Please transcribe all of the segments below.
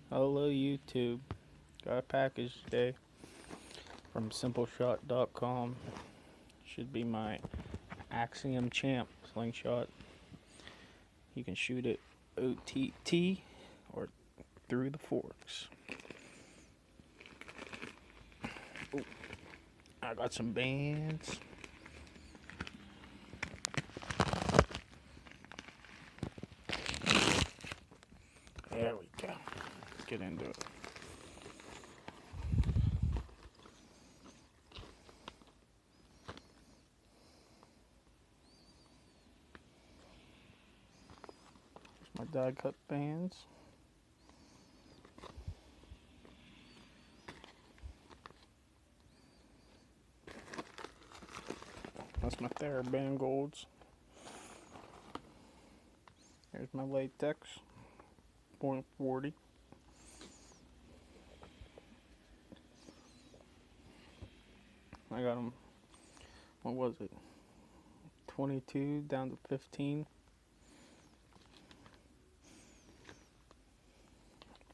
Hello YouTube. Got a package today from simpleshot.com. Should be my Axiom Champ slingshot. You can shoot it OTT or through the forks. Ooh, I got some bands. There we go. Let's get into it. My die cut bands. That's my TheraBand golds. There's my latex, 0.40. I got them, what was it, 22 down to 15.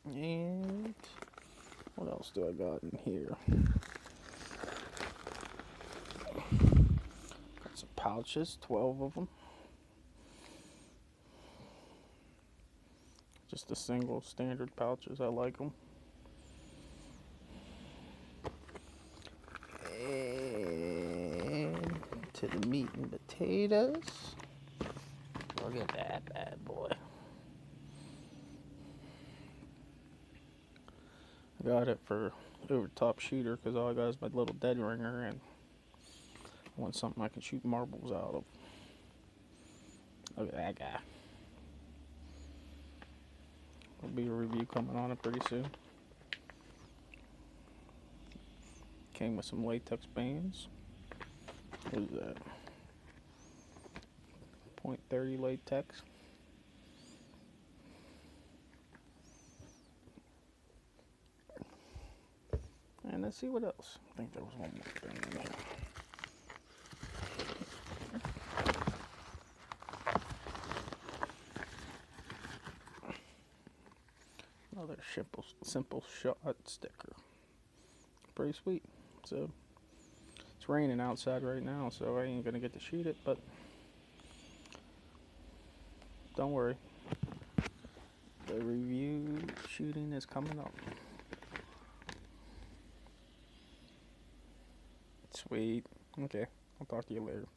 And what else do I got in here? Got some pouches, 12 of them. Just the single standard pouches, I like them. And to the meat and potatoes. Look at that bad boy. I got it for over top shooter because all I got is my little dead ringer and I want something I can shoot marbles out of. Look at that guy. There'll be a review coming on it pretty soon. Came with some latex bands. What is that? 0.30 latex. And let's see what else. I think there was one more thing in here. Another simple shot sticker. Pretty sweet. So it's raining outside right now, so I ain't gonna get to shoot it, but don't worry. The review shooting is coming up. Sweet. Okay, I'll talk to you later.